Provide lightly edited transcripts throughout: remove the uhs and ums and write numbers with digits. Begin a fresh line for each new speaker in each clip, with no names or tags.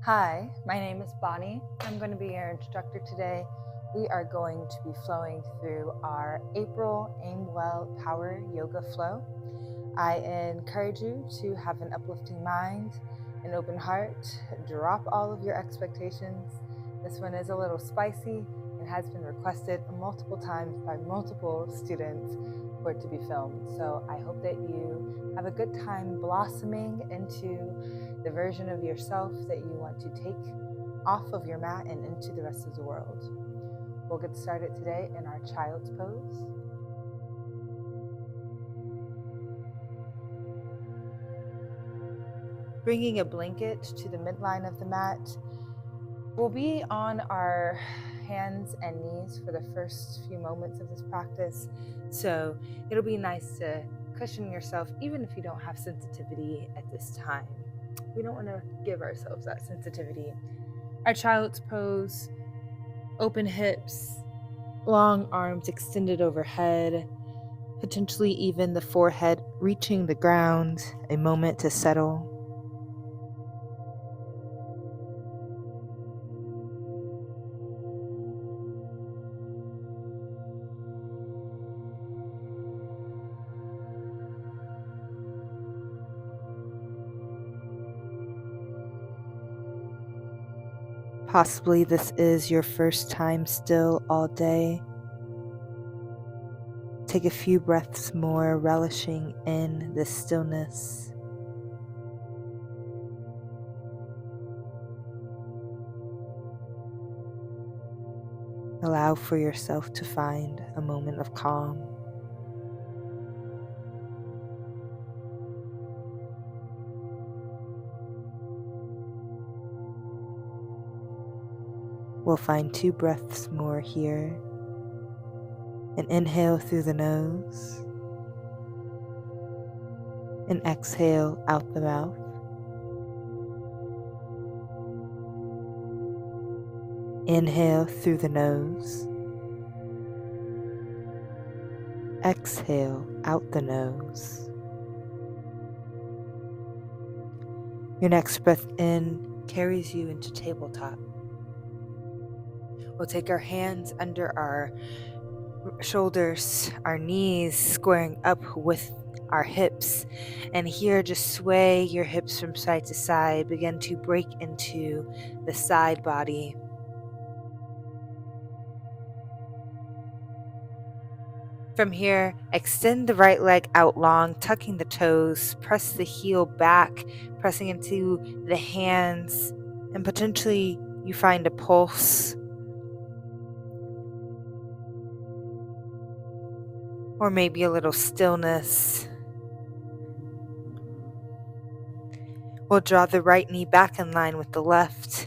Hi, my name is Bonnie. I'm going to be your instructor today. We are going to be flowing through our April AIMwell Power Yoga Flow. I encourage you to have an uplifting mind, an open heart, drop all of your expectations. This one is a little spicy and has been requested multiple times by multiple students for it to be filmed. So I hope that you have a good time blossoming into the version of yourself that you want to take off of your mat and into the rest of the world. We'll get started today in our child's pose. Bringing a blanket to the midline of the mat. We'll be on our hands and knees for the first few moments of this practice. So it'll be nice to cushion yourself, even if you don't have sensitivity at this time. We don't want to give ourselves that sensitivity. Our child's pose, open hips, long arms extended overhead, potentially even the forehead reaching the ground, a moment to settle. Possibly this is your first time still all day. Take a few breaths more, relishing in this stillness. Allow for yourself to find a moment of calm. We'll find 2 breaths more here. An inhale through the nose, and exhale out the mouth. Inhale through the nose, exhale out the nose. Your next breath in carries you into tabletop. We'll take our hands under our shoulders, our knees squaring up with our hips, and here just sway your hips from side to side. Begin to break into the side body. From here, extend the right leg out long, tucking the toes, press the heel back, pressing into the hands, and potentially you find a pulse or maybe a little stillness. We'll draw the right knee back in line with the left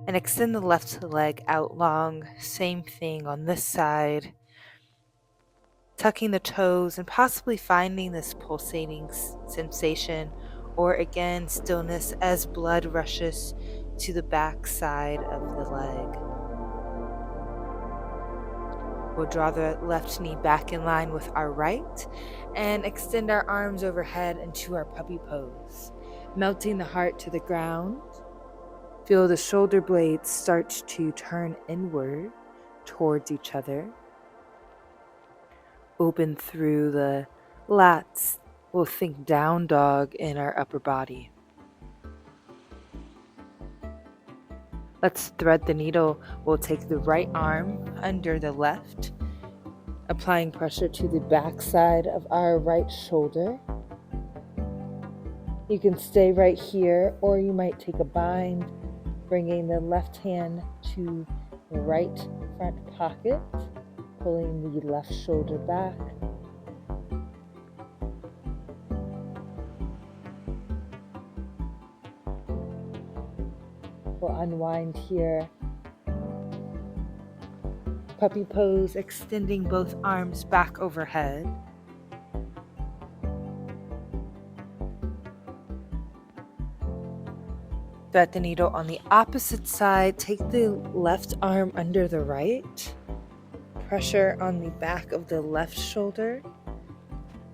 and extend the left leg out long. Same thing on this side. Tucking the toes and possibly finding this pulsating sensation, or again, stillness as blood rushes to the back side of the leg. We'll draw the left knee back in line with our right and extend our arms overhead into our puppy pose, melting the heart to the ground. Feel the shoulder blades start to turn inward towards each other. Open through the lats. We'll think down dog in our upper body. Let's thread the needle. We'll take the right arm under the left, applying pressure to the back side of our right shoulder. You can stay right here, or you might take a bind, bringing the left hand to the right front pocket, pulling the left shoulder back. We'll unwind here. Puppy pose, extending both arms back overhead. Thread the needle on the opposite side. Take the left arm under the right. Pressure on the back of the left shoulder.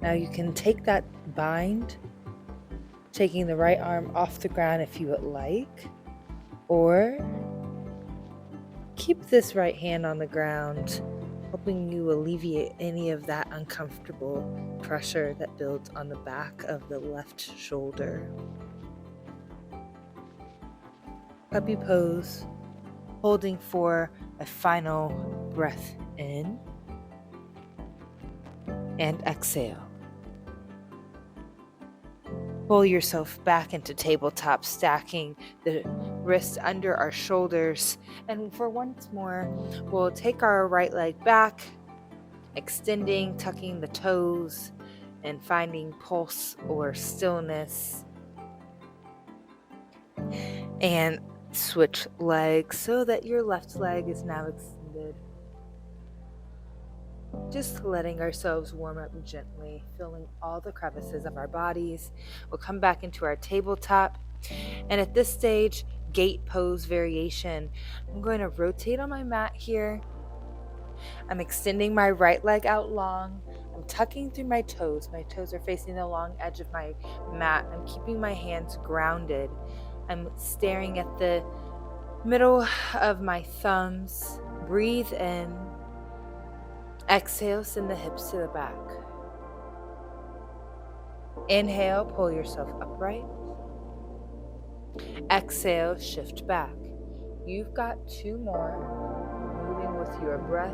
Now you can take that bind taking the right arm off the ground if you would like, or keep this right hand on the ground, helping you alleviate any of that uncomfortable pressure that builds on the back of the left shoulder. Puppy pose, holding for a final breath in and exhale. Pull yourself back into tabletop, stacking the wrists under our shoulders. And for once more, we'll take our right leg back, extending, tucking the toes, and finding pulse or stillness. And switch legs so that your left leg is now extended. Just letting ourselves warm up gently, feeling all the crevices of our bodies. We'll come back into our tabletop. And at this stage, gate pose variation. I'm going to rotate on my mat here. I'm extending my right leg out long. I'm tucking through my toes. My toes are facing the long edge of my mat. I'm keeping my hands grounded. I'm staring at the middle of my thumbs. Breathe in. Exhale, send the hips to the back. Inhale, pull yourself upright. Exhale, shift back. You've got 2 more, moving with your breath.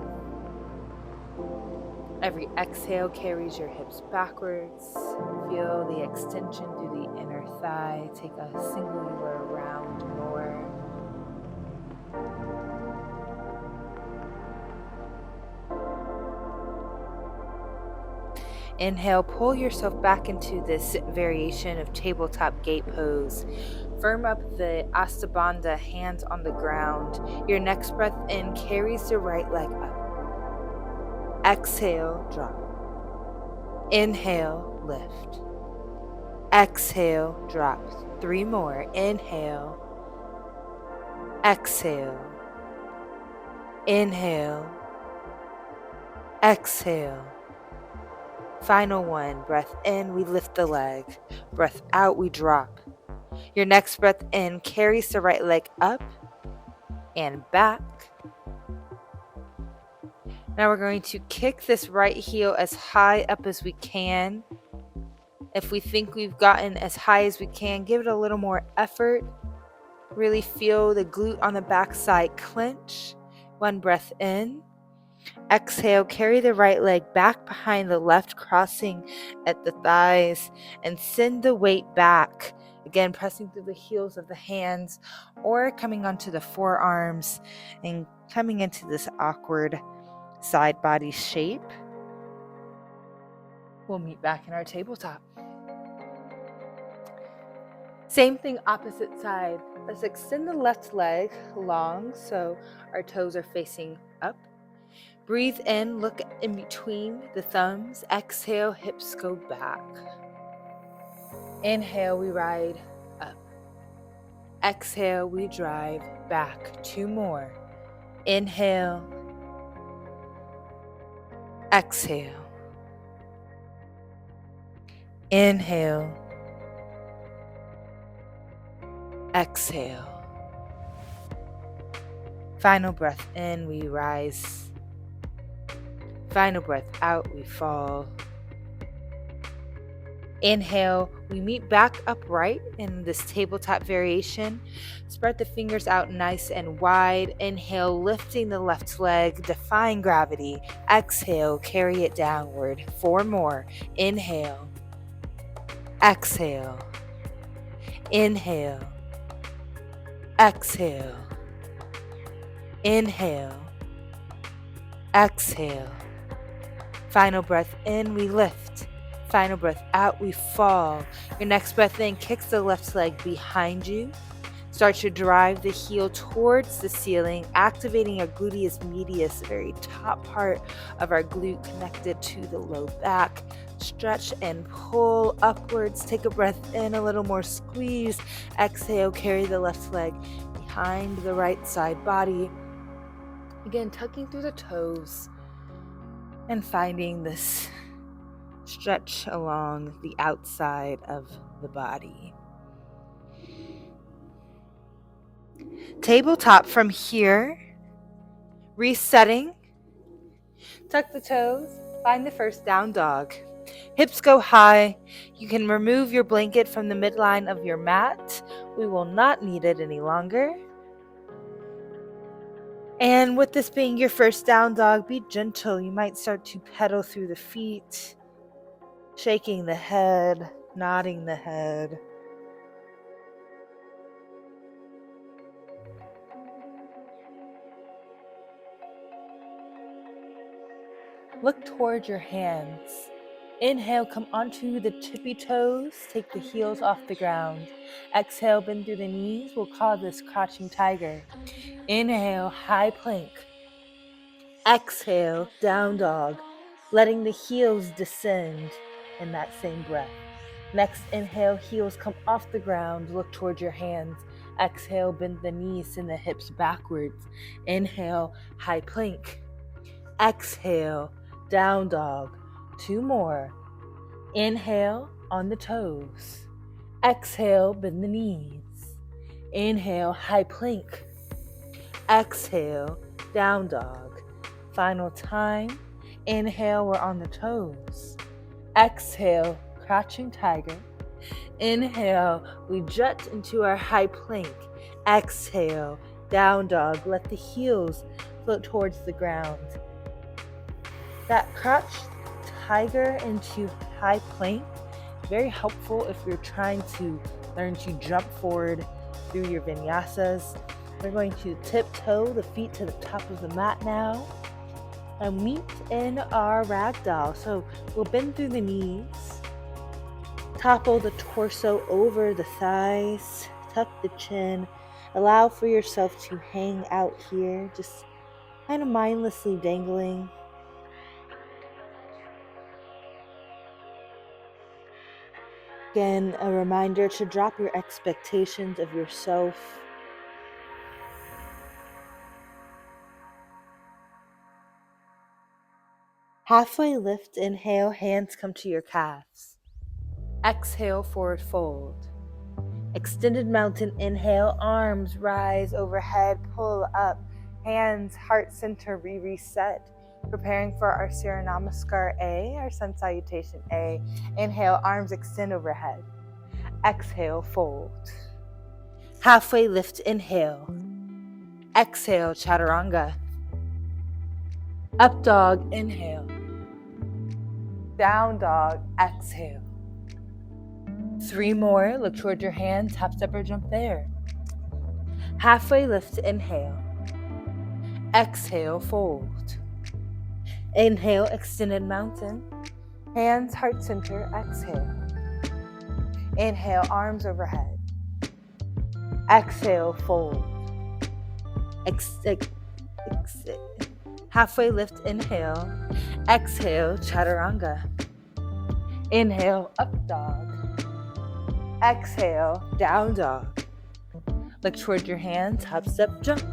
Every exhale carries your hips backwards. Feel the extension through the inner thigh. Take a singular round more. Inhale, pull yourself back into this variation of tabletop gate pose. Firm up the Astabandha, hands on the ground. Your next breath in carries the right leg up. Exhale, drop. Inhale, lift. Exhale, drop. 3 more. Inhale. Exhale. Inhale. Exhale. Final one. Breath in, we lift the leg. Breath out, we drop. Your next breath in carries the right leg up and back. Now we're going to kick this right heel as high up as we can. If we think we've gotten as high as we can, give it a little more effort. Really feel the glute on the backside clench. 1 breath in. Exhale, carry the right leg back behind the left, crossing at the thighs, and send the weight back. Again, pressing through the heels of the hands or coming onto the forearms and coming into this awkward side body shape. We'll meet back in our tabletop. Same thing, opposite side. Let's extend the left leg long so our toes are facing up. Breathe in, look in between the thumbs. Exhale, hips go back. Inhale, we ride up. Exhale, we drive back. 2 more. Inhale. Exhale. Inhale. Exhale. Final breath in, we rise. Final breath out, we fall. Inhale, we meet back upright in this tabletop variation. Spread the fingers out nice and wide. Inhale, lifting the left leg, defying gravity. Exhale, carry it downward. 4 more. Inhale. Exhale. Inhale. Exhale. Inhale. Exhale. Final breath in, we lift. Final breath out, we fall. Your next breath in kicks the left leg behind you. Start to drive the heel towards the ceiling, activating our gluteus medius, the very top part of our glute connected to the low back. Stretch and pull upwards. Take a breath in, a little more squeeze. Exhale, carry the left leg behind the right side body. Again, tucking through the toes and finding this stretch along the outside of the body. Tabletop from here, resetting. Tuck the toes, find the first down dog. Hips go high. You can remove your blanket from the midline of your mat. We will not need it any longer. And with this being your first down dog, be gentle. You might start to pedal through the feet, shaking the head, nodding the head. Look towards your hands. Inhale, come onto the tippy toes. Take the heels off the ground. Exhale, bend through the knees. We'll call this crouching tiger. Inhale, high plank. Exhale, down dog, letting the heels descend in that same breath. Next, inhale, heels come off the ground, look towards your hands. Exhale, bend the knees, send the hips backwards. Inhale, high plank. Exhale, down dog. 2 more. Inhale, on the toes. Exhale, bend the knees. Inhale, high plank. Exhale, down dog. Final time. Inhale, we're on the toes. Exhale, crouching tiger. Inhale, we jut into our high plank. Exhale, down dog. Let the heels float towards the ground. That crouch tiger into high plank, very helpful if you're trying to learn to jump forward through your vinyasas. We're going to tiptoe the feet to the top of the mat now and meet in our ragdoll. So we'll bend through the knees, topple the torso over the thighs, tuck the chin, allow for yourself to hang out here, just kind of mindlessly dangling. Again, a reminder to drop your expectations of yourself. Halfway lift, inhale, hands come to your calves. Exhale, forward fold. Extended mountain, inhale, arms rise overhead, pull up, hands, heart center, reset. Preparing for our Surya Namaskar A, our Sun Salutation A. Inhale, arms extend overhead. Exhale, fold. Halfway lift, inhale. Exhale, Chaturanga. Up dog, inhale. Down dog, exhale. 3 more, look toward your hands, half step or jump there. Halfway lift, inhale. Exhale, fold. Inhale, extended mountain. Hands, heart center, exhale. Inhale, arms overhead. Exhale, fold. Halfway lift, inhale. Exhale, Chaturanga. Inhale, up dog. Exhale, down dog. Look toward your hands, hop, step, jump.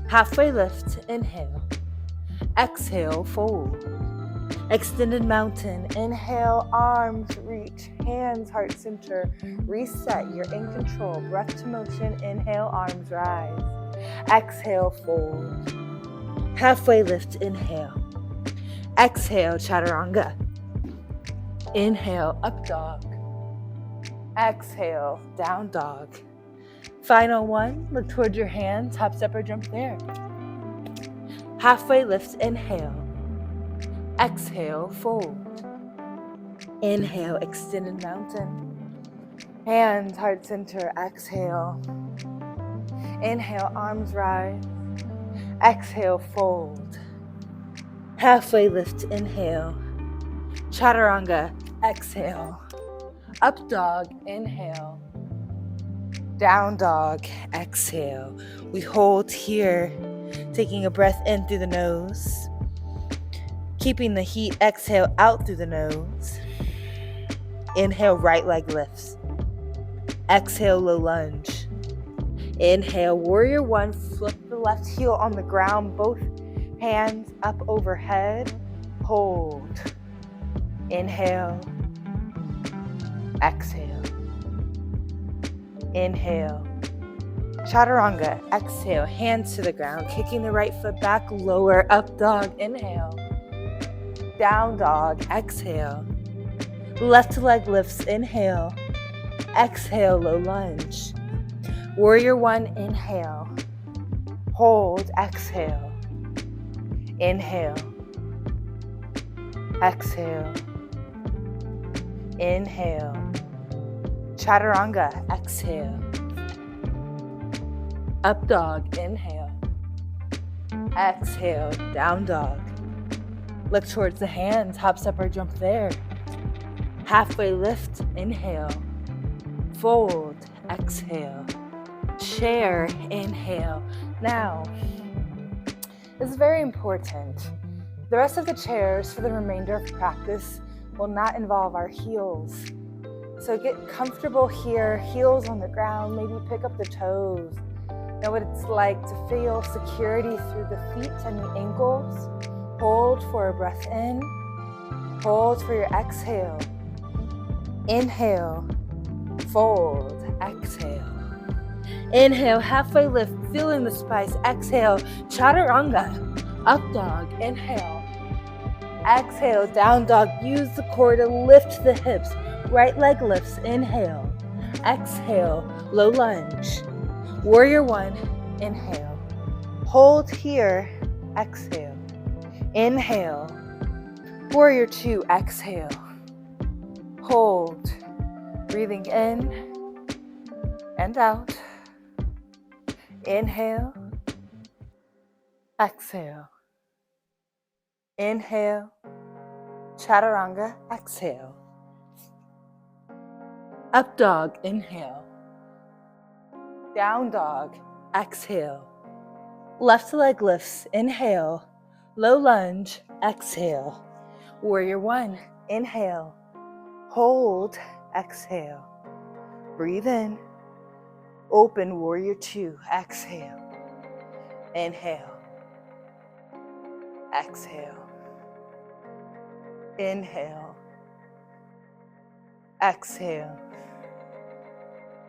Halfway lift, inhale. Exhale, fold. Extended mountain, inhale, arms reach, hands, heart center, reset, you're in control. Breath to motion, inhale, arms rise. Exhale, fold. Halfway lift, inhale. Exhale, Chaturanga. Inhale, up dog. Exhale, down dog. Final one, look towards your hands, hop, step, or jump there. Halfway lift, inhale. Exhale, fold. Inhale, extended mountain. Hands, heart center, exhale. Inhale, arms rise. Exhale, fold. Halfway lift, inhale. Chaturanga, exhale. Up dog, inhale. Down dog, exhale. We hold here, taking a breath in through the nose. Keeping the heat, exhale out through the nose. Inhale, right leg lifts. Exhale, low lunge. Inhale, warrior one, flip the left heel on the ground, both hands up overhead. Hold. Inhale, exhale. Inhale, chaturanga. Exhale, hands to the ground, kicking the right foot back, lower, up dog. Inhale, down dog. Exhale, left leg lifts. Inhale, exhale, low lunge. Warrior one. Inhale, hold, exhale. Inhale, exhale. Inhale, chaturanga. Exhale, up dog. Inhale, exhale, down dog. Look towards the hands, hop, step, or jump there. Halfway lift. Inhale, fold, exhale, chair. Inhale. Now, this is very important. The rest of the chairs for the remainder of practice will not involve our heels. So get comfortable here, heels on the ground, maybe pick up the toes. Know what it's like to feel security through the feet and the ankles. Hold for a breath in. Hold for your exhale. Inhale, fold, exhale. Inhale, halfway lift, feeling the spice. Exhale, chaturanga, up dog. Inhale, exhale, down dog. Use the core to lift the hips. Right leg lifts. Inhale, exhale, low lunge. Warrior one. Inhale, hold here. Exhale, inhale. Warrior two. Exhale, hold. Breathing in and out. Inhale, exhale. Inhale, chaturanga. Exhale, up dog. Inhale, down dog. Exhale, left leg lifts. Inhale, low lunge. Exhale, warrior one. Inhale, hold, exhale. Breathe in, open, warrior two. Exhale, inhale, exhale, inhale, exhale.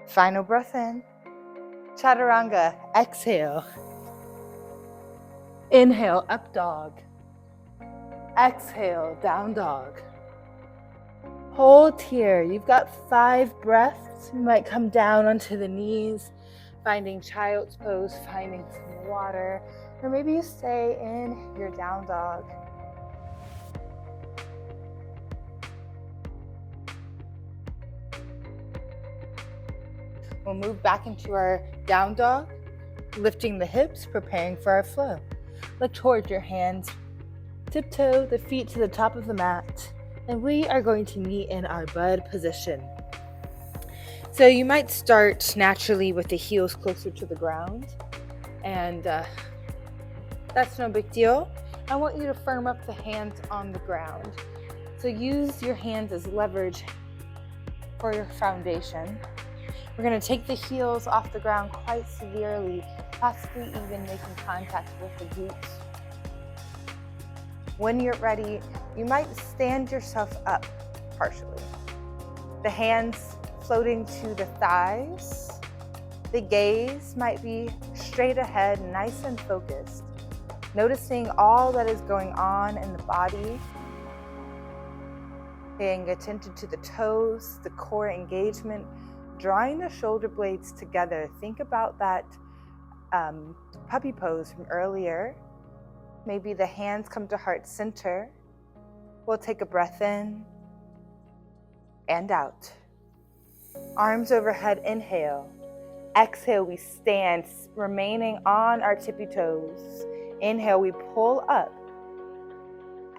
Final breath in, chaturanga. Exhale, inhale, up dog. Exhale, down dog. Hold here. You've got 5 breaths. You might come down onto the knees, finding child's pose, finding some water, or maybe you stay in your down dog. We'll move back into our down dog, lifting the hips, preparing for our flow. Look towards your hands. Tiptoe the feet to the top of the mat, and we are going to meet in our bud position. So you might start naturally with the heels closer to the ground, and that's no big deal. I want you to firm up the hands on the ground. So use your hands as leverage for your foundation. We're going to take the heels off the ground quite severely, possibly even making contact with the glutes. When you're ready, you might stand yourself up partially. The hands floating to the thighs. The gaze might be straight ahead, nice and focused. Noticing all that is going on in the body. Paying attention to the toes, the core engagement, drawing the shoulder blades together. Think about that puppy pose from earlier. Maybe the hands come to heart center. We'll take a breath in and out. Arms overhead, inhale. Exhale, we stand, remaining on our tippy toes. Inhale, we pull up.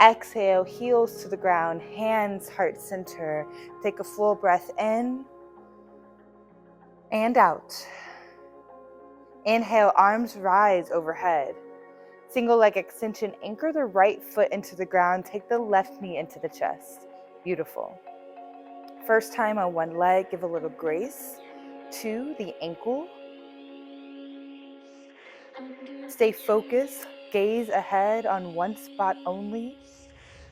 Exhale, heels to the ground, hands heart center. Take a full breath in and out. Inhale, arms rise overhead. Single leg extension, anchor the right foot into the ground, take the left knee into the chest. Beautiful. First time on one leg, give a little grace to the ankle. Stay focused, gaze ahead on one spot only.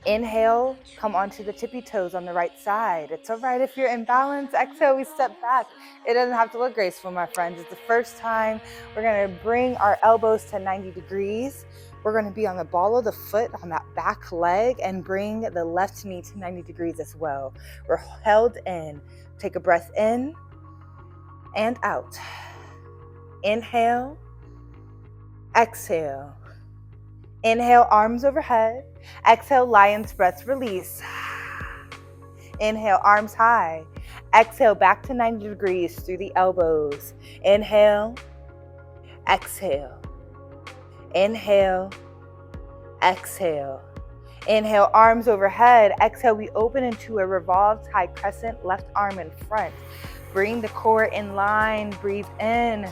Inhale, come onto the tippy toes on the right side. It's all right if you're in balance. Exhale, we step back. It doesn't have to look graceful, my friends. It's the first time. We're gonna bring our elbows to 90 degrees. We're gonna be on the ball of the foot on that back leg and bring the left knee to 90 degrees as well. We're held in. Take a breath in and out. Inhale, exhale. Inhale, arms overhead. Exhale, lion's breath, release. Inhale, arms high. Exhale, back to 90 degrees through the elbows. Inhale, exhale. Inhale, exhale. Inhale, arms overhead. Exhale, we open into a revolved high crescent, left arm in front. Bring the core in line, breathe in.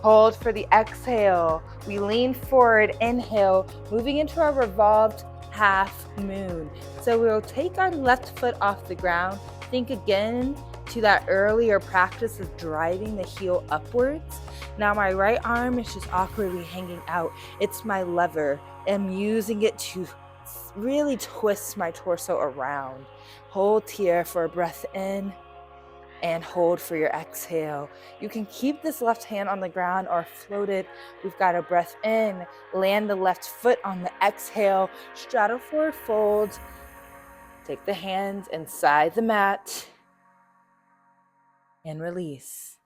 Hold for the exhale. We lean forward, inhale, moving into our revolved half moon. So we'll take our left foot off the ground. Think again to that earlier practice of driving the heel upwards. Now my right arm is just awkwardly hanging out. It's my lever. I'm using it to really twist my torso around. Hold here for a breath in. And hold for your exhale. You can keep this left hand on the ground or float it. We've got a breath in, land the left foot on the exhale, straddle forward fold. Take the hands inside the mat and release.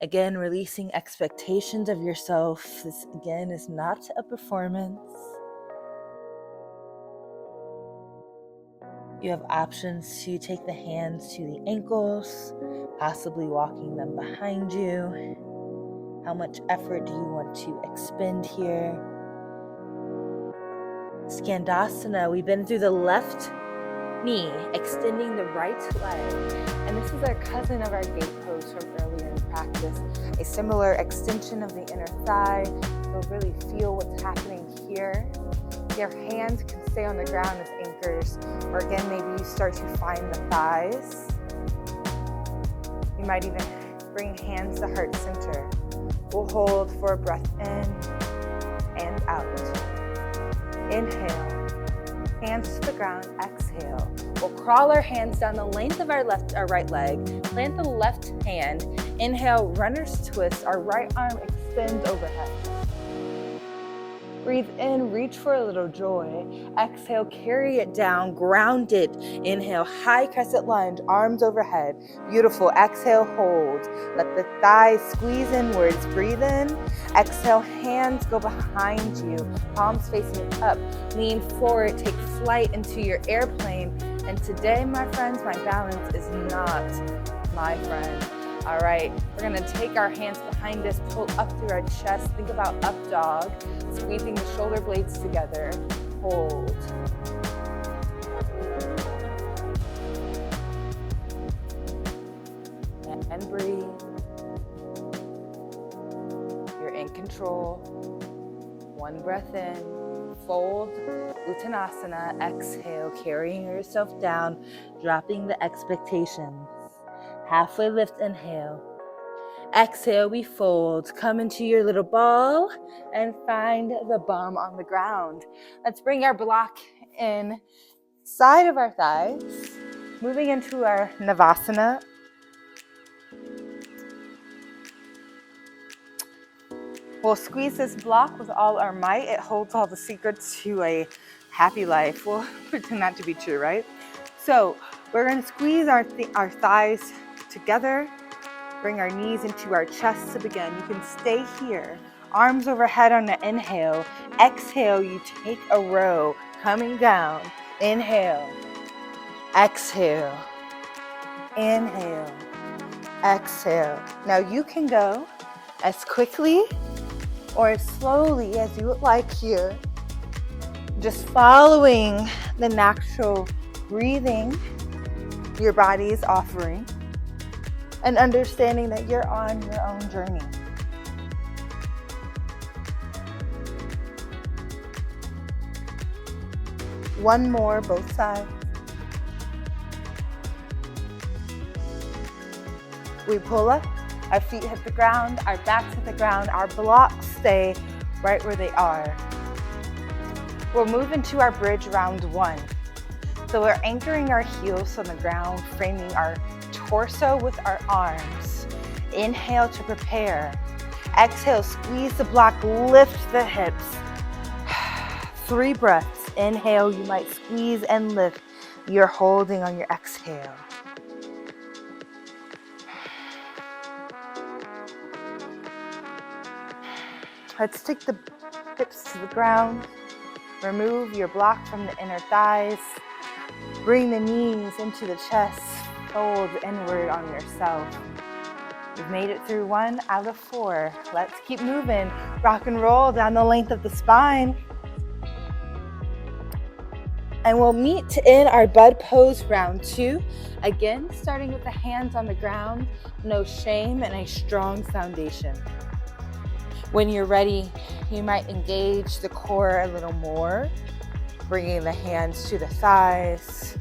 Again, releasing expectations of yourself. This again is not a performance. You have options to take the hands to the ankles, possibly walking them behind you. How much effort do you want to expend here? Skandasana, we've been through the left knee, extending the right leg. And this is our cousin of our gate pose from earlier in practice. A similar extension of the inner thigh. You'll really feel what's happening here. Your hands can stay on the ground as anchors, or again, maybe you start to find the thighs. You might even bring hands to heart center. We'll hold for a breath in and out. Inhale, hands to the ground, exhale. We'll crawl our hands down the length of our right leg, plant the left hand, inhale, runner's twist, our right arm extends overhead. Breathe in, reach for a little joy. Exhale, carry it down, ground it. Inhale, high crescent lunge, arms overhead. Beautiful. Exhale, hold. Let the thighs squeeze inwards. Breathe in. Exhale, hands go behind you. Palms facing up. Lean forward, take flight into your airplane. And today, my friends, my balance is not my friend. All right, we're gonna take our hands behind us, pull up through our chest. Think about up dog, squeezing the shoulder blades together. Hold. And breathe. You're in control. One breath in, fold, Uttanasana, exhale, carrying yourself down, dropping the expectations. Halfway lift, inhale. Exhale, we fold. Come into your little ball and find the bum on the ground. Let's bring our block in side of our thighs, moving into our Navasana. We'll squeeze this block with all our might. It holds all the secrets to a happy life. We'll pretend that to be true, right? So we're going to squeeze our thighs together, bring our knees into our chest to begin. You can stay here, arms overhead on the inhale. Exhale, you take a row, coming down. Inhale, exhale, inhale, exhale. Now you can go as quickly or as slowly as you would like here, just following the natural breathing your body is offering, and understanding that you're on your own journey. One more, both sides. We pull up, our feet hit the ground, our backs hit the ground, our blocks stay right where they are. We'll move into our bridge round one. So we're anchoring our heels on the ground, framing our torso with our arms. Inhale to prepare. Exhale, squeeze the block, lift the hips. 3 breaths. Inhale, you might squeeze and lift. You're holding on your exhale. Let's take the hips to the ground. Remove your block from the inner thighs. Bring the knees into the chest. Fold inward on yourself. You've made it through 1 out of 4. Let's keep moving. Rock and roll down the length of the spine. And we'll meet in our bud pose round 2. Again, starting with the hands on the ground. No shame and a strong foundation. When you're ready, you might engage the core a little more, bringing the hands to the thighs,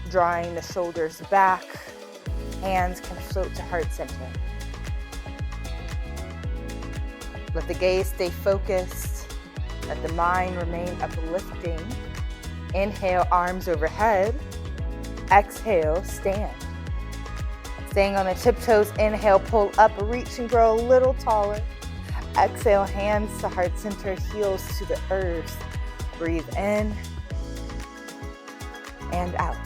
drawing the shoulders back. Hands can float to heart center. Let the gaze stay focused. Let the mind remain uplifting. Inhale, arms overhead. Exhale, stand. Staying on the tiptoes, inhale, pull up, reach and grow a little taller. Exhale, hands to heart center, heels to the earth. Breathe in and out.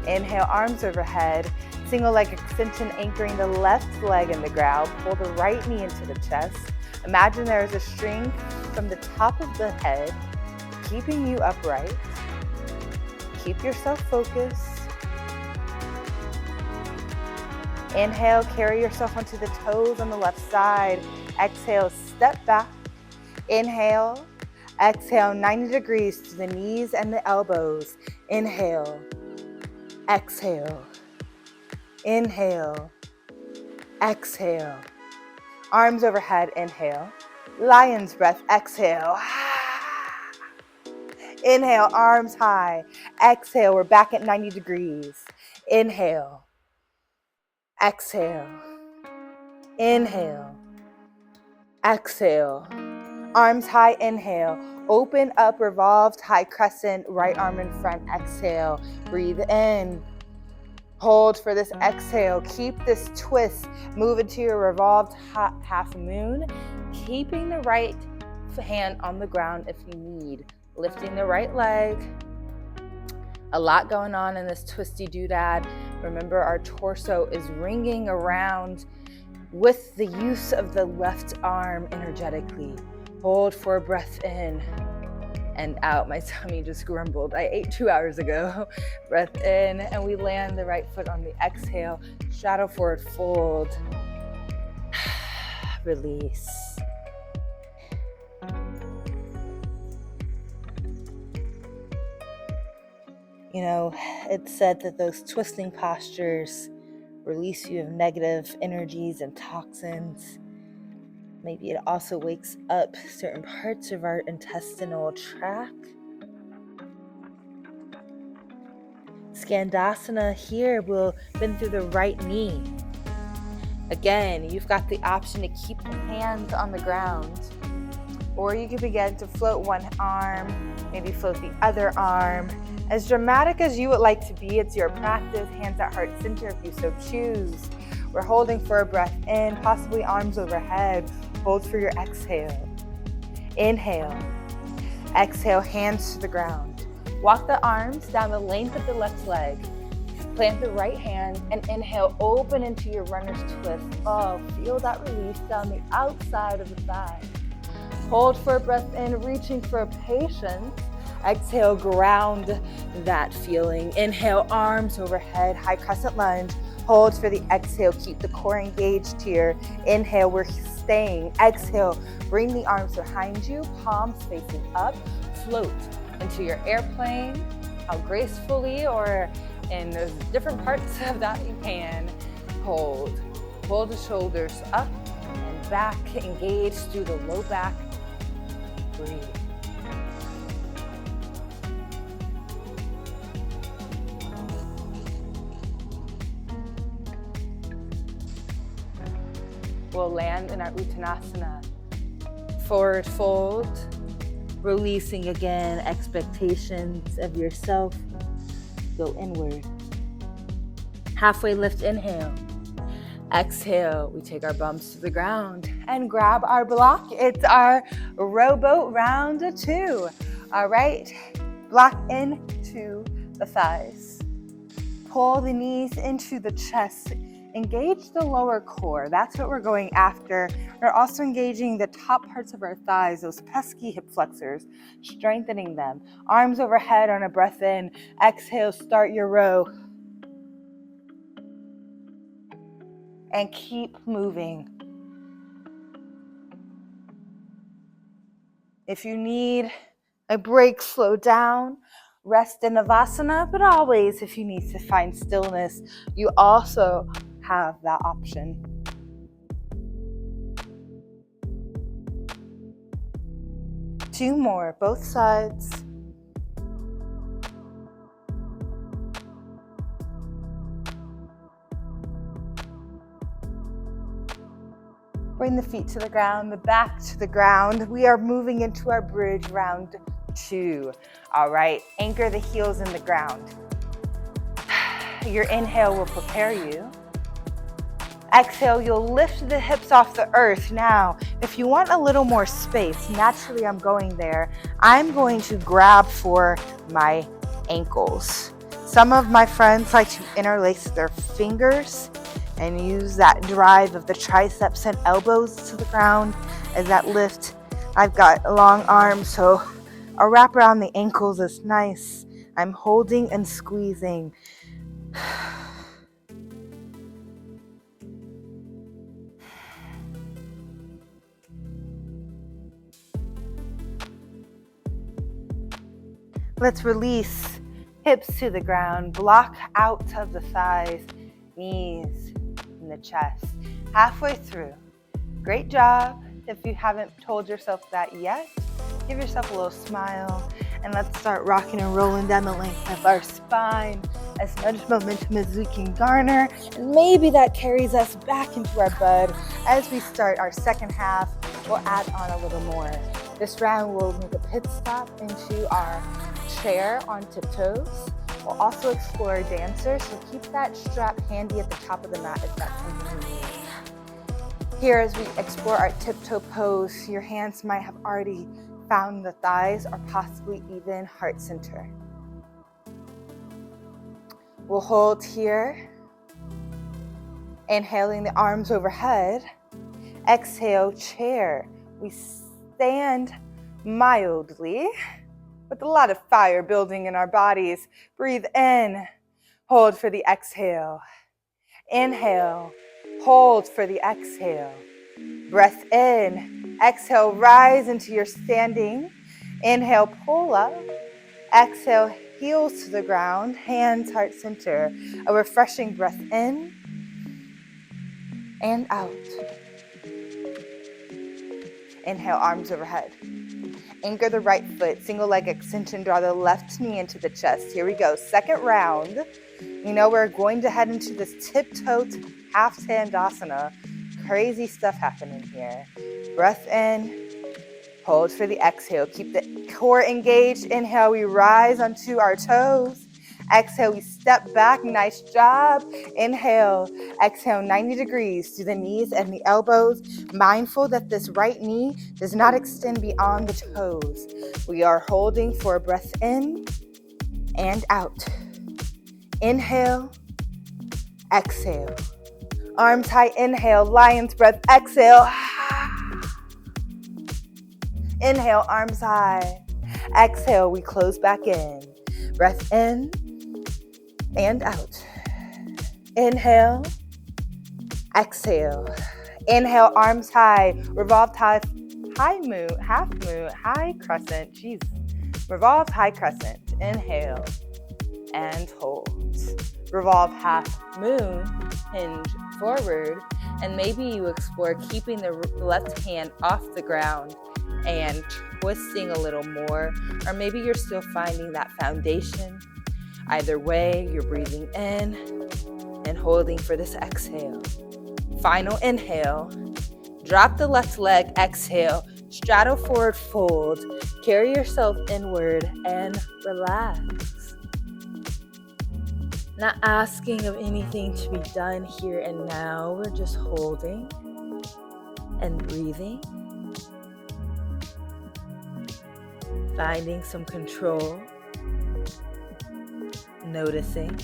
Inhale, arms overhead. Single leg extension, anchoring the left leg in the ground. Pull the right knee into the chest. Imagine there is a string from the top of the head, keeping you upright. Keep yourself focused. Inhale, carry yourself onto the toes on the left side. Exhale, step back. Inhale, exhale, 90 degrees to the knees and the elbows. Inhale, exhale, inhale, exhale. Arms overhead, inhale. Lion's breath, exhale. Inhale, arms high. Exhale, we're back at 90 degrees. Inhale. Exhale. Inhale. Exhale. Arms high, inhale. Open up, revolved, high crescent, right arm in front, exhale. Breathe in. Hold for this exhale. Keep this twist. Move into your revolved half moon. Keeping the right hand on the ground if you need. Lifting the right leg. A lot going on in this twisty doodad. Remember, our torso is ringing around with the use of the left arm energetically. Hold for a breath in and out. My tummy just grumbled. I ate 2 hours ago. Breath in, and we land the right foot on the exhale. Shadow forward fold. Release. You know, it's said that those twisting postures release you of negative energies and toxins. Maybe it also wakes up certain parts of our intestinal tract. Skandasana here will bend through the right knee. Again, you've got the option to keep the hands on the ground, or you can begin to float one arm, maybe float the other arm. As dramatic as you would like to be, it's your practice. Hands at heart center if you so choose. We're holding for a breath in, possibly arms overhead. Hold for your exhale. Inhale. Exhale, hands to the ground. Walk the arms down the length of the left leg. Plant the right hand and inhale, open into your runner's twist. Oh, feel that release down the outside of the thigh. Hold for a breath in, reaching for patience. Exhale, ground that feeling. Inhale, arms overhead, high crescent lunge. Hold for the exhale, keep the core engaged here. Inhale, we're staying. Exhale, bring the arms behind you, palms facing up. Float into your airplane, how gracefully or in those different parts of that you can. Hold. Pull the shoulders up and back, engage through the low back. Breathe. We'll land in our Uttanasana. Forward fold, Releasing again expectations of yourself. Go inward. Halfway lift, inhale. Exhale, we take our bumps to the ground and grab our block. It's our rowboat round 2. All right, block into the thighs. Pull the knees into the chest. Engage the lower core. That's what we're going after. We're also engaging the top parts of our thighs, those pesky hip flexors, strengthening them. Arms overhead on a breath in. Exhale, start your row. And keep moving. If you need a break, slow down, rest in Navasana, but always if you need to find stillness, you also have that option. Two more, both sides. Bring the feet to the ground, the back to the ground. We are moving into our bridge round 2. All right, anchor the heels in the ground. Your inhale will prepare you. Exhale, you'll lift the hips off the earth. Now, if you want a little more space, naturally I'm going there. I'm going to grab for my ankles. Some of my friends like to interlace their fingers and use that drive of the triceps and elbows to the ground as that lift. I've got long arms, so a wrap around the ankles is nice. I'm holding and squeezing. Let's release hips to the ground, block out of the thighs, knees in the chest. Halfway through. Great job. If you haven't told yourself that yet, give yourself a little smile and let's start rocking and rolling down the length of our spine as much momentum as we can garner. And maybe that carries us back into our bud. As we start our second half, we'll add on a little more. This round we'll make a pit stop into our chair on tiptoes. We'll also explore dancer, so keep that strap handy at the top of the mat if that's something you need. Here, as we explore our tiptoe pose, your hands might have already found the thighs or possibly even heart center. We'll hold here, inhaling the arms overhead. Exhale, chair. We stand mildly with a lot of fire building in our bodies. Breathe in, hold for the exhale. Inhale, hold for the exhale. Breath in, exhale, rise into your standing. Inhale, pull up. Exhale, heels to the ground, hands heart center. A refreshing breath in and out. Inhale, arms overhead. Anchor the right foot, single leg extension, draw the left knee into the chest. Here we go, second round. You know, we're going to head into this tiptoe half Tandasana. Crazy stuff happening here. Breath in, hold for the exhale. Keep the core engaged. Inhale, we rise onto our toes. Exhale, we step back. Nice job. Inhale, exhale 90 degrees to the knees and the elbows. Mindful that this right knee does not extend beyond the toes. We are holding for a breath in and out. Inhale, exhale. Arms high, inhale, lion's breath, exhale. Inhale, arms high. Exhale, we close back in. Breath in and out. Inhale, exhale. Inhale, arms high. Revolved high moon, half moon, high crescent. Jeez. Revolved high crescent. Inhale and hold. Revolve half moon, hinge forward, and maybe you explore keeping the left hand off the ground and twisting a little more, or maybe you're still finding that foundation. Either way, you're breathing in and holding for this exhale. Final inhale, drop the left leg, exhale, straddle forward fold. Carry yourself inward and relax. Not asking of anything to be done here and now. We're just holding and breathing. Finding some control. Noticing.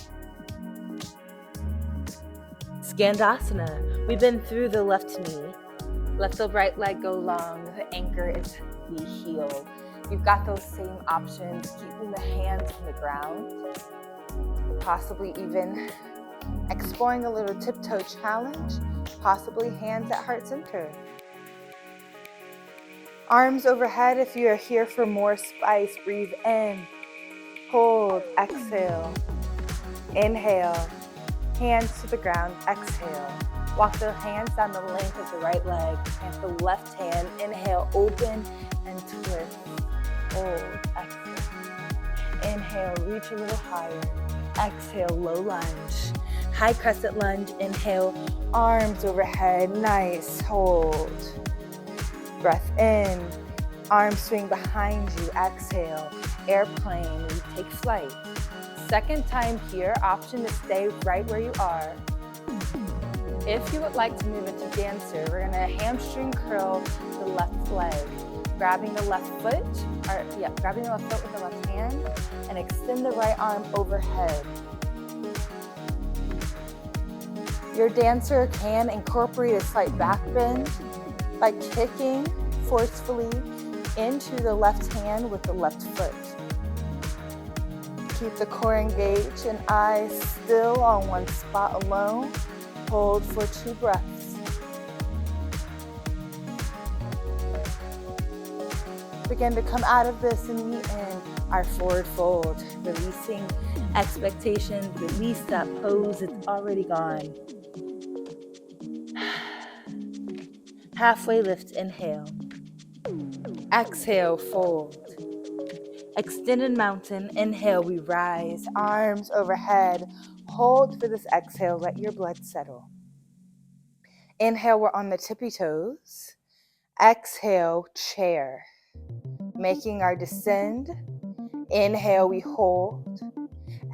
Skandasana. We've been through the left knee. Let the right leg go long. The anchor is the heel. You've got those same options, keeping the hands on the ground. Possibly even exploring a little tiptoe challenge. Possibly hands at heart center. Arms overhead if you are here for more spice. Breathe in. Hold. Exhale. Inhale. Hands to the ground. Exhale. Walk the hands down the length of the right leg. And the left hand. Inhale. Open and twist. Hold. Exhale. Inhale. Reach a little higher. Exhale. Low lunge. High crescent lunge. Inhale. Arms overhead. Nice. Hold. Breath in. Arms swing behind you. Exhale. Airplane. We take flight. Second time here, option to stay right where you are. If you would like to move into dancer, we're gonna hamstring curl the left leg, grabbing the left foot with the left hand, and extend the right arm overhead. Your dancer can incorporate a slight back bend by kicking forcefully into the left hand with the left foot. Keep the core engaged and eyes still on one spot alone. Hold for 2 breaths. Begin to come out of this and meet in our forward fold. Releasing expectations, release that pose, it's already gone. Halfway lift, inhale. Exhale, fold. Extended mountain, inhale, we rise, arms overhead. Hold for this exhale, let your blood settle. Inhale, we're on the tippy toes. Exhale, chair. Making our descend. Inhale, we hold.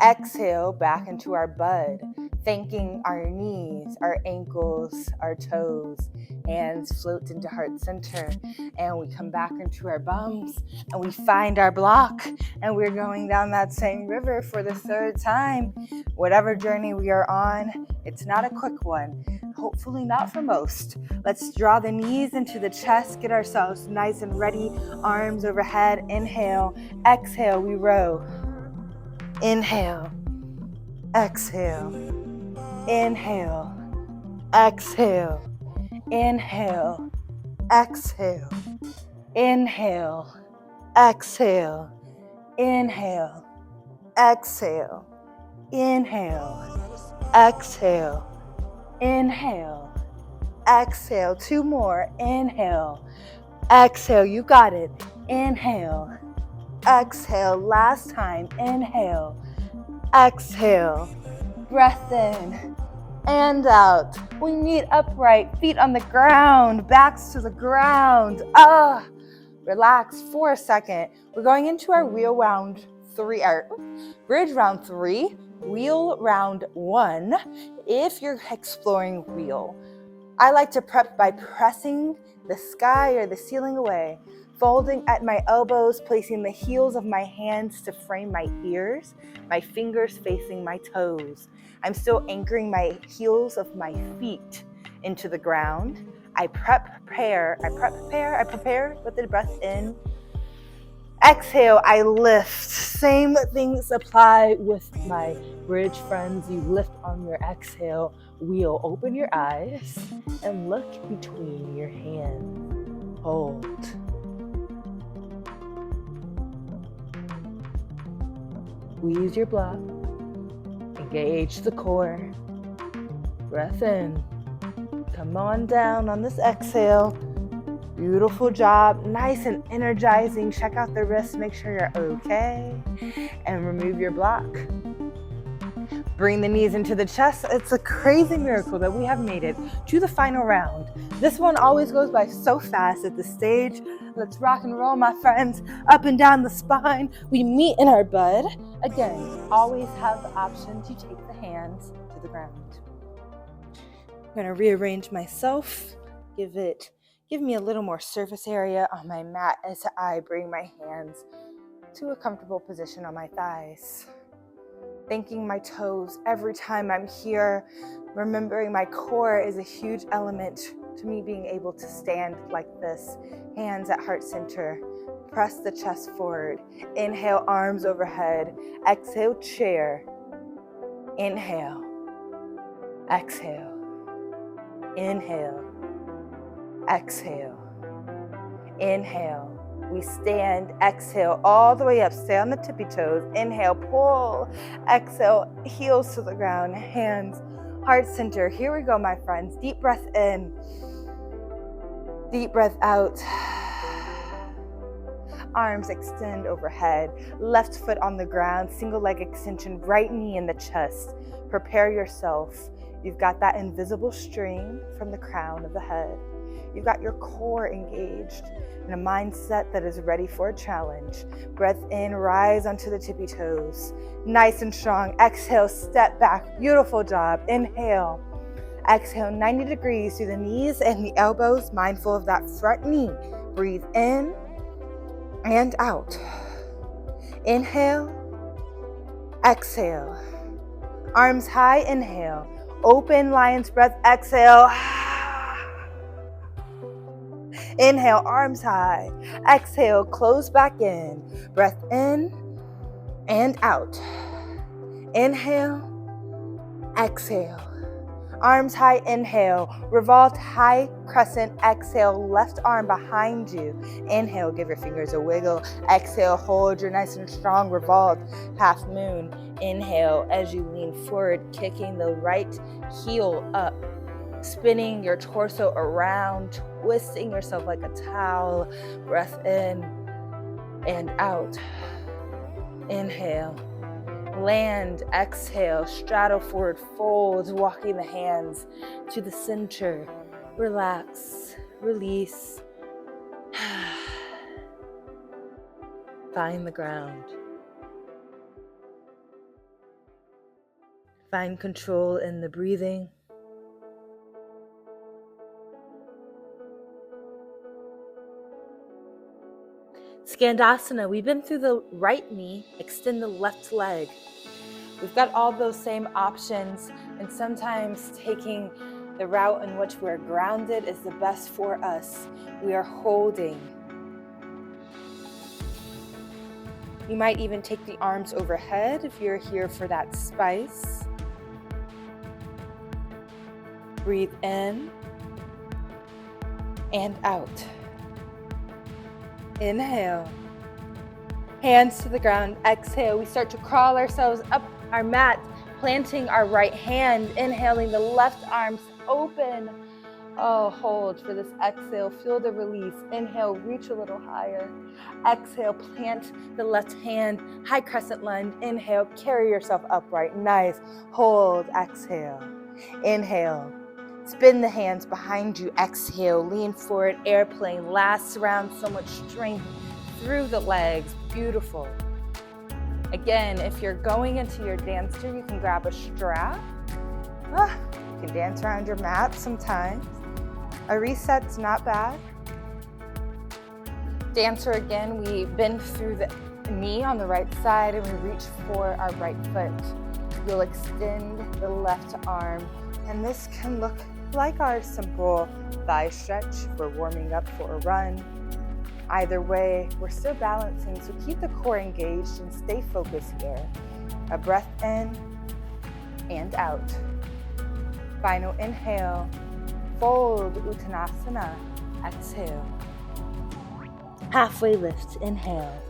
Exhale, back into our bud. Thanking our knees, our ankles, our toes. Hands float into heart center. And we come back into our bums. And we find our block. And we're going down that same river for the 3rd time. Whatever journey we are on, it's not a quick one. Hopefully not for most. Let's draw the knees into the chest. Get ourselves nice and ready. Arms overhead. Inhale. Exhale, we row. Inhale. Exhale. Inhale. Exhale. Inhale. Exhale. Inhale. Exhale. Inhale. Exhale. Inhale. Exhale. Inhale. Exhale. 2 more. Inhale. Exhale. You got it. Inhale. Exhale. Last time. Inhale. Exhale. Breath in and out. We meet upright, feet on the ground, backs to the ground. Relax for a second. We're going into our wheel round 3, or bridge round 3, wheel round 1. If you're exploring wheel, I like to prep by pressing the sky or the ceiling away, folding at my elbows, placing the heels of my hands to frame my ears, my fingers facing my toes. I'm still anchoring my heels of my feet into the ground. I prepare with the breath in. Exhale, I lift. Same things apply with my bridge friends. You lift on your exhale. Wheel, open your eyes and look between your hands. Hold. Squeeze your block. Engage the core. Breath in. Come on down on this exhale. Beautiful job. Nice and energizing. Check out the wrists. Make sure you're okay. And remove your block. Bring the knees into the chest. It's a crazy miracle that we have made it to the final round. This one always goes by so fast at the stage. Let's rock and roll, my friends. Up and down the spine. We meet in our bud. Again, always have the option to take the hands to the ground. I'm going to rearrange myself. Give me a little more surface area on my mat as I bring my hands to a comfortable position on my thighs. Thanking my toes every time I'm here. Remembering my core is a huge element to me being able to stand like this. Hands at heart center. Press the chest forward. Inhale, arms overhead. Exhale, chair. Inhale. Exhale. Inhale. Exhale. Inhale. We stand, exhale, all the way up. Stay on the tippy toes. Inhale, pull. Exhale, heels to the ground. Hands, heart center. Here we go, my friends. Deep breath in. Deep breath out. Arms extend overhead. Left foot on the ground. Single leg extension. Right knee in the chest. Prepare yourself. You've got that invisible string from the crown of the head. You've got your core engaged in a mindset that is ready for a challenge. Breath in, rise onto the tippy toes. Nice and strong. Exhale, step back. Beautiful job. Inhale. Exhale, 90 degrees through the knees and the elbows. Mindful of that front knee. Breathe in and out. Inhale. Exhale. Arms high. Inhale. Open lion's breath. Exhale. Inhale, arms high. Exhale, close back in. Breath in and out. Inhale, exhale. Arms high, inhale. Revolved high crescent, exhale. Left arm behind you. Inhale, give your fingers a wiggle. Exhale, hold your nice and strong revolved half moon. Inhale as you lean forward, kicking the right heel up. Spinning your torso around, twisting yourself like a towel. Breath in and out. Inhale. Land, exhale, straddle forward, fold, walking the hands to the center. Relax, release. Find the ground. Find control in the breathing. Skandasana, we've been through the right knee, extend the left leg. We've got all those same options, and sometimes taking the route in which we're grounded is the best for us. We are holding. You might even take the arms overhead if you're here for that spice. Breathe in and out. Inhale. Hands to the ground. Exhale. We start to crawl ourselves up our mat, planting our right hand. Inhaling, the left arms open. Oh, hold for this exhale. Feel the release. Inhale, reach a little higher. Exhale, plant the left hand. High crescent lunge. Inhale, carry yourself upright. Nice. Hold. Exhale. Inhale. Spin the hands behind you. Exhale, lean forward, airplane. Last round, so much strength through the legs. Beautiful. Again, if you're going into your dancer, you can grab a strap. You can dance around your mat sometimes. A reset's not bad. Dancer, again, we bend through the knee on the right side and we reach for our right foot. You'll extend the left arm, and this can look like our simple thigh stretch. We're warming up for a run. Either way, we're still balancing, so keep the core engaged and stay focused here. A breath in and out. Final inhale, fold Uttanasana, exhale. Halfway lift, inhale.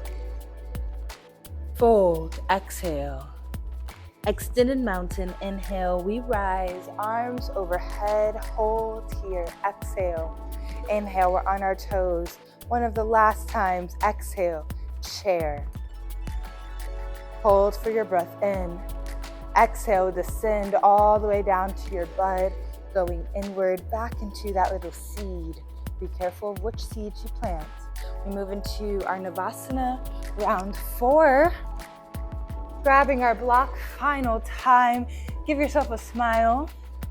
Fold, exhale. Extended mountain, inhale, we rise, arms overhead, hold here, exhale. Inhale, we're on our toes. One of the last times, exhale, chair. Hold for your breath in. Exhale, descend all the way down to your butt, going inward, back into that little seed. Be careful of which seeds you plant. We move into our Navasana, round 4. Grabbing our block, final time. Give yourself a smile.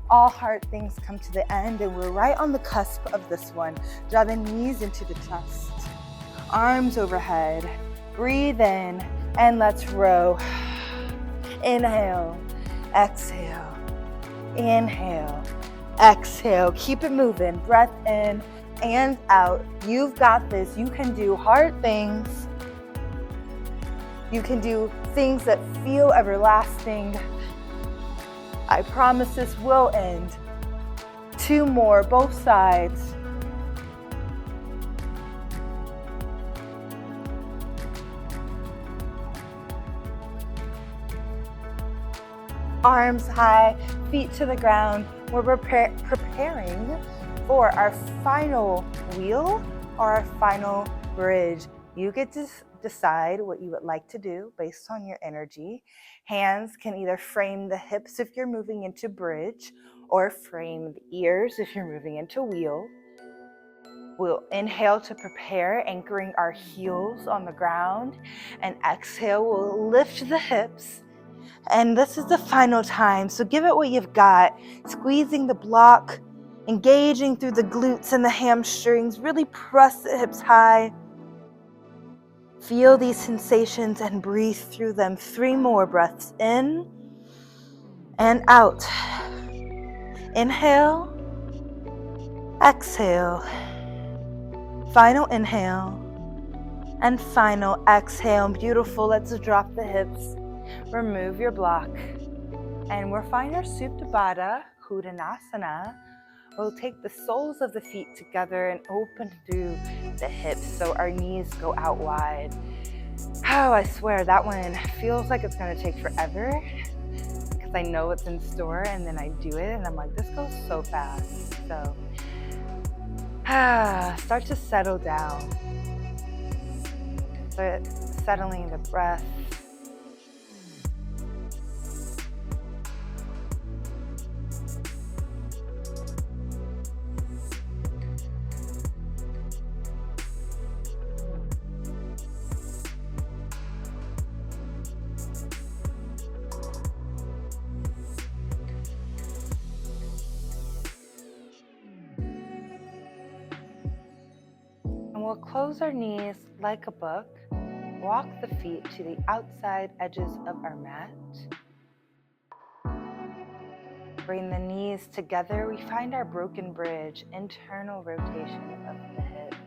All hard things come to the end, and we're right on the cusp of this one. Draw the knees into the chest. Arms overhead. Breathe in, and let's row. Inhale, exhale, inhale, exhale. Keep it moving. Breath in and out. You've got this. You can do hard things. You can do things that feel everlasting. I promise this will end. 2 more, both sides. Arms high, feet to the ground. We're preparing for our final wheel or our final bridge. You get to decide what you would like to do based on your energy. Hands can either frame the hips if you're moving into bridge, or frame the ears if you're moving into wheel. We'll inhale to prepare, anchoring our heels on the ground, and exhale, we'll lift the hips. And this is the final time, so give it what you've got. Squeezing the block, engaging through the glutes and the hamstrings. Really press the hips high. Feel these sensations and breathe through them. 3 more breaths in and out. Inhale, exhale. Final inhale and final exhale. Beautiful. Let's drop the hips. Remove your block. And we'll find our Supta Baddha Uttanasana. We'll take the soles of the feet together and open through the hips so our knees go out wide. Oh, I swear that one feels like it's going to take forever because I know what's in store, and then I do it and I'm like, this goes so fast. So start to settle down. Start settling the breath. We'll close our knees like a book, walk the feet to the outside edges of our mat. Bring the knees together. We find our broken bridge, internal rotation of the hips.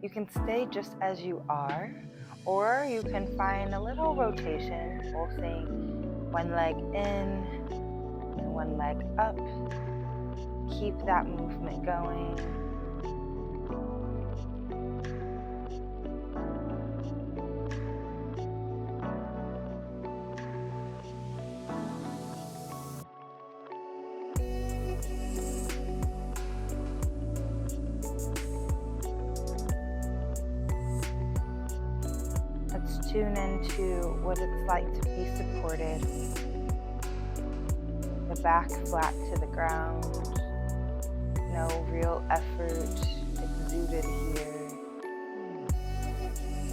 You can stay just as you are, or you can find a little rotation, pulsing one leg in and one leg up. Keep that movement going. Let's tune into what it's like to be supported. The back flat to the ground. No real effort exuded here.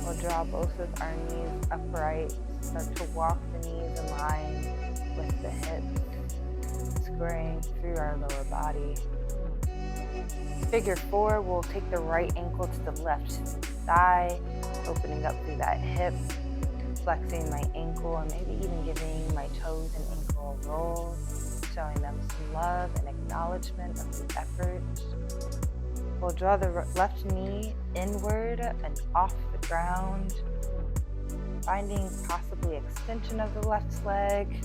We'll draw both of our knees upright. Start to walk the knees in line with the hips, squaring through our lower body. Figure 4, we'll take the right ankle to the left thigh, opening up through that hip, flexing my ankle, and maybe even giving my toes and ankle a roll, showing them some love and acknowledgement of the effort. We'll draw the left knee inward and off the ground, finding possibly extension of the left leg,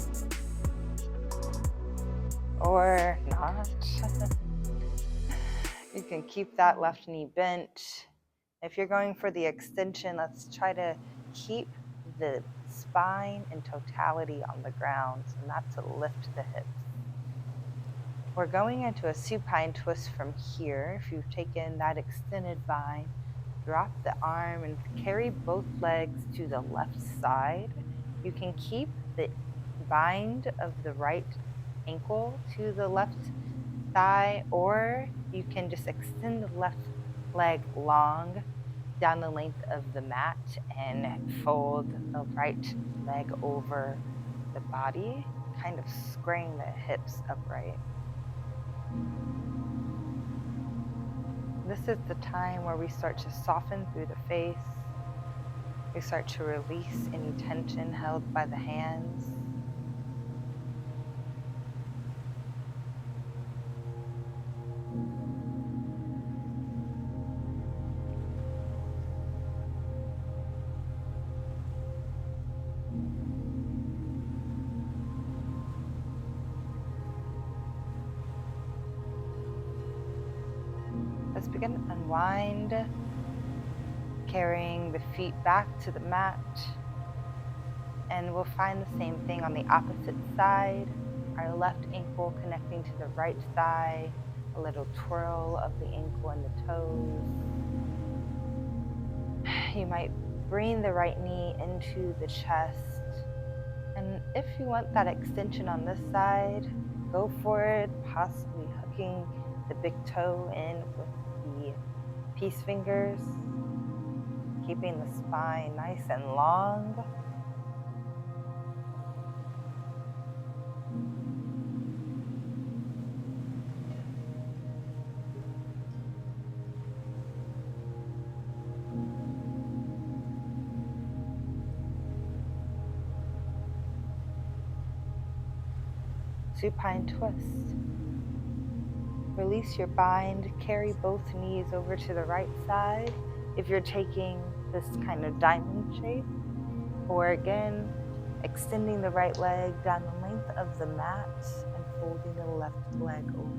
or not. You can keep that left knee bent. If you're going for the extension, let's try to keep the spine in totality on the ground, so not to lift the hips. We're going into a supine twist from here. If you've taken that extended vine, drop the arm and carry both legs to the left side. You can keep the bind of the right ankle to the left thigh, or you can just extend the left leg long down the length of the mat and fold the right leg over the body, kind of squaring the hips upright. This is the time where we start to soften through the face. We start to release any tension held by the hands. Let's begin to unwind, carrying the feet back to the mat. And we'll find the same thing on the opposite side. Our left ankle connecting to the right thigh, a little twirl of the ankle and the toes. You might bring the right knee into the chest. And if you want that extension on this side, go for it, possibly hooking the big toe in with the peace fingers, keeping the spine nice and long. Supine twist. Release your bind, carry both knees over to the right side if you're taking this kind of diamond shape, or again, extending the right leg down the length of the mat and folding the left leg over.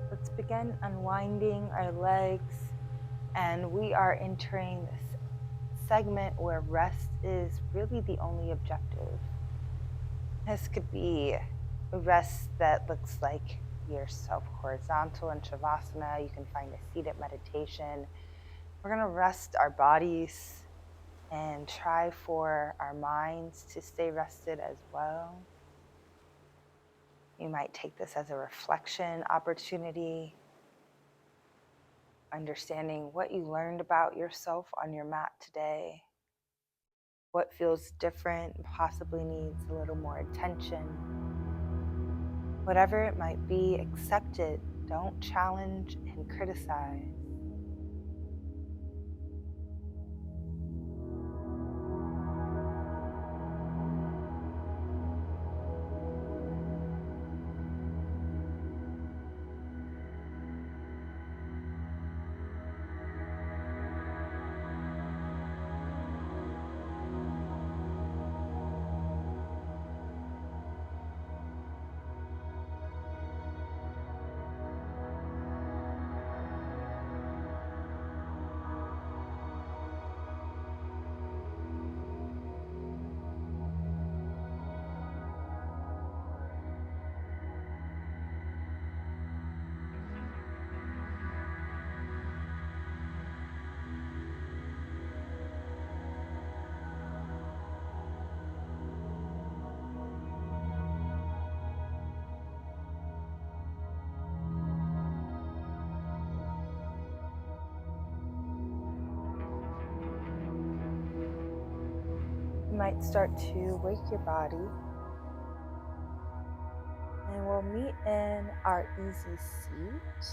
Let's begin unwinding our legs, and we are entering this segment where rest is really the only objective. This could be a rest that looks like yourself horizontal in Shavasana. You can find a seated meditation. We're going to rest our bodies and try for our minds to stay rested as well. You might take this as a reflection opportunity, understanding what you learned about yourself on your mat today, what feels different and possibly needs a little more attention. Whatever it might be, accept it. Don't challenge and criticize. You might start to wake your body, and we'll meet in our easy seat.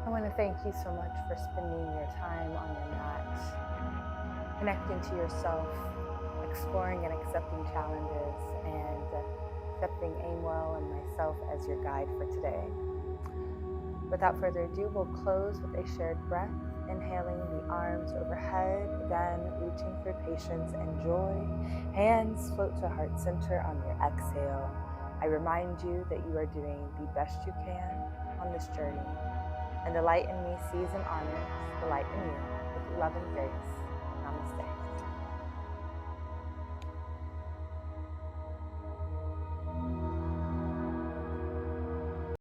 And want to thank you so much for spending your time on your mat, connecting to yourself, exploring and accepting challenges, and accepting AIMwell and myself as your guide for today. Without further ado, we'll close with a shared breath, inhaling the arms overhead, again reaching for patience and joy. Hands float to heart center on your exhale. I remind you that you are doing the best you can on this journey, and the light in me sees and honors the light in you with love and grace. Namaste.